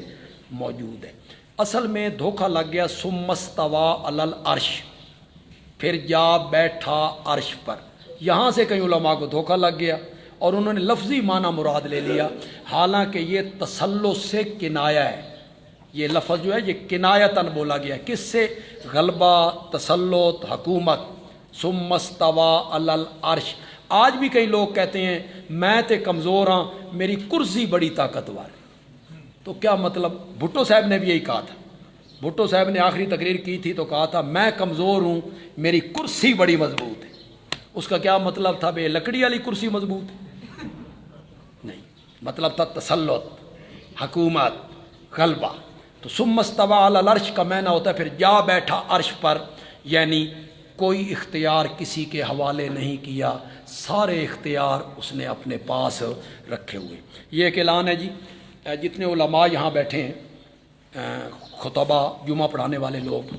موجود ہے۔ اصل میں دھوکہ لگ گیا، ثم استویٰ علی العرش، پھر جا بیٹھا عرش پر۔ یہاں سے کئی علماء کو دھوکہ لگ گیا اور انہوں نے لفظی معنی مراد لے لیا، حالانکہ یہ تسلط سے کنایہ ہے۔ یہ لفظ جو ہے یہ کنایتاً بولا گیا، کس سے؟ غلبہ، تسلط، حکومت۔ ثم استویٰ علی العرش۔ آج بھی کئی لوگ کہتے ہیں میں تے کمزور ہاں، میری کرسی بڑی طاقتور ہے۔ تو کیا مطلب؟ بھٹو صاحب نے بھی یہی کہا تھا۔ بھٹو صاحب نے آخری تقریر کی تھی تو کہا تھا میں کمزور ہوں، میری کرسی بڑی مضبوط ہے۔ اس کا کیا مطلب تھا؟ بے لکڑی والی کرسی مضبوط ہے؟ نہیں، مطلب تھا تسلط، حکومت، غلبہ۔ تو ثم استویٰ علی العرش کا معنی ہوتا ہے پھر جا بیٹھا عرش پر، یعنی کوئی اختیار کسی کے حوالے نہیں کیا، سارے اختیار اس نے اپنے پاس رکھے ہوئے۔ یہ ایک اعلان ہے جی، جتنے علماء یہاں بیٹھے ہیں، خطبہ، جمعہ پڑھانے والے لوگ،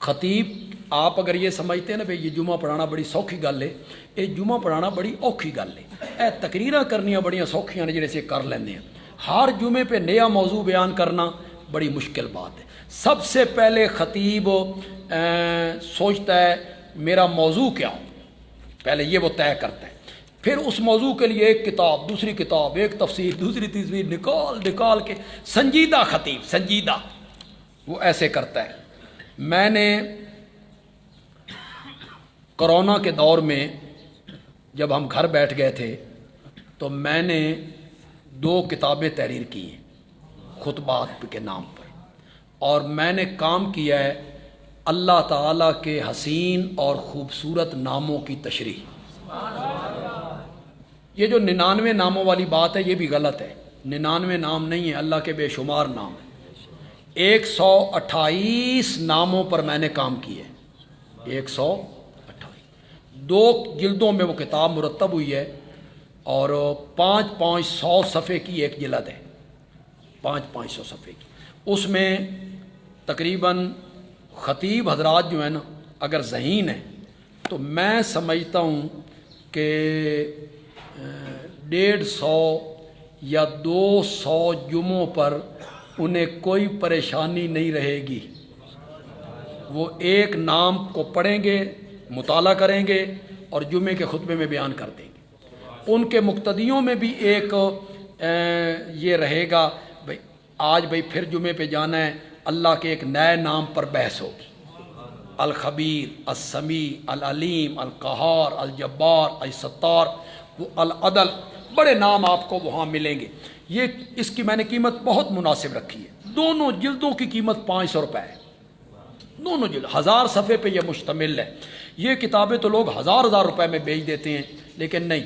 خطیب، آپ اگر یہ سمجھتے ہیں نا بھئی یہ جمعہ پڑھانا بڑی سوکھی گل ہے، یہ جمعہ پڑھانا بڑی اوکھی گل ہے، اے تقریراں کرنیاں بڑیاں سوکھیاں نے جڑے سے کر لیندے ہیں، ہر جمعے پہ نیا موضوع بیان کرنا بڑی مشکل بات ہے۔ سب سے پہلے خطیب سوچتا ہے میرا موضوع کیا ہو، پہلے یہ وہ طے کرتا ہے، پھر اس موضوع کے لیے ایک کتاب، دوسری کتاب، ایک تفسیر، دوسری تیسری نکال کے، سنجیدہ خطیب، سنجیدہ، وہ ایسے کرتا ہے۔ میں نے کرونا کے دور میں جب ہم گھر بیٹھ گئے تھے تو میں نے 2 کتابیں تحریر کی ہیں خطبات کے نام پر، اور میں نے کام کیا ہے اللہ تعالیٰ کے حسین اور خوبصورت ناموں کی تشریح۔ یہ جو 99 ناموں والی بات ہے یہ بھی غلط ہے، 99 نام نہیں ہیں، اللہ کے بے شمار نام ہیں۔ 128 ناموں پر میں نے کام کیا ہے، 128، 2 جلدوں میں وہ کتاب مرتب ہوئی ہے، اور 500 صفحے کی ایک جلد ہے، 500 صفحے کی۔ اس میں تقریباً خطیب حضرات جو ہیں نا اگر ذہین ہیں تو میں سمجھتا ہوں کہ 150 یا 200 جمعوں پر انہیں کوئی پریشانی نہیں رہے گی، وہ ایک نام کو پڑھیں گے، مطالعہ کریں گے اور جمعے کے خطبے میں بیان کر دیں گے۔ ان کے مقتدیوں میں بھی ایک یہ رہے گا بھائی آج بھائی پھر جمعے پہ جانا ہے، اللہ کے ایک نئے نام پر بحث ہوگی، الخبیر، السمیع، العلیم، القہار، الجبار، الستار، العدل، بڑے نام آپ کو وہاں ملیں گے۔ یہ اس کی میں نے قیمت بہت مناسب رکھی ہے، دونوں جلدوں کی قیمت 500 روپے ہے، دونوں جلد 1000 صفحے پہ یہ مشتمل ہے۔ یہ کتابیں تو لوگ 1000 روپے میں بیچ دیتے ہیں، لیکن نہیں،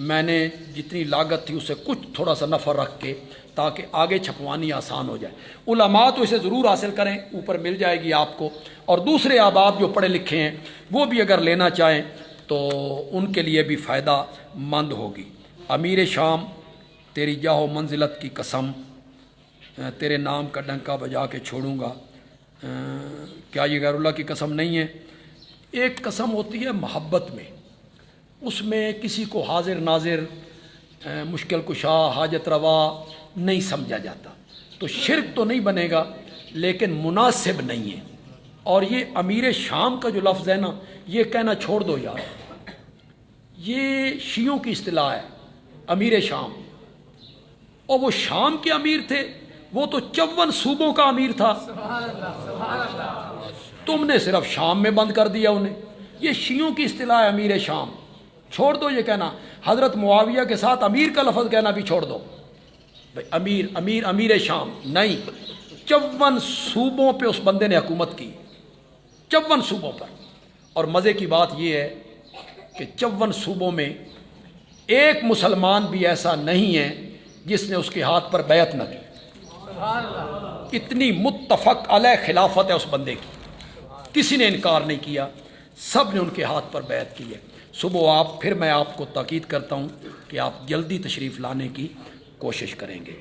میں نے جتنی لاگت تھی اسے کچھ تھوڑا سا نفع رکھ کے تاکہ آگے چھپوانی آسان ہو جائے۔ علماء تو اسے ضرور حاصل کریں، اوپر مل جائے گی آپ کو، اور دوسرے احباب جو پڑھے لکھے ہیں وہ بھی اگر لینا چاہیں تو ان کے لیے بھی فائدہ مند ہوگی۔ امیر شام، تیری جاہ و منزلت کی قسم، تیرے نام کا ڈنکا بجا کے چھوڑوں گا۔ کیا یہ غیر اللہ کی قسم نہیں ہے؟ ایک قسم ہوتی ہے محبت میں، اس میں کسی کو حاضر ناظر، مشکل کشا، حاجت روا نہیں سمجھا جاتا، تو شرک تو نہیں بنے گا لیکن مناسب نہیں ہے۔ اور یہ امیر شام کا جو لفظ ہے نا، یہ کہنا چھوڑ دو یار، یہ شیعوں کی اصطلاح ہے امیر شام، اور وہ شام کے امیر تھے، وہ تو 54 صوبوں کا امیر تھا، تم نے صرف شام میں بند کر دیا انہیں۔ یہ شیعوں کی اصطلاح ہے امیر شام، چھوڑ دو یہ کہنا، حضرت معاویہ کے ساتھ امیر کا لفظ کہنا بھی چھوڑ دو، بھائی امیر امیر امیر شام نہیں، 54 صوبوں پہ اس بندے نے حکومت کی، 54 صوبوں پر۔ اور مزے کی بات یہ ہے کہ 54 صوبوں میں ایک مسلمان بھی ایسا نہیں ہے جس نے اس کے ہاتھ پر بیعت نہ کی، اتنی متفق علیہ خلافت ہے اس بندے کی، کسی نے انکار نہیں کیا، سب نے ان کے ہاتھ پر بیعت کی ہے۔ صبح آپ پھر میں آپ کو تاکید کرتا ہوں کہ آپ جلدی تشریف لانے کی کوشش کریں گے۔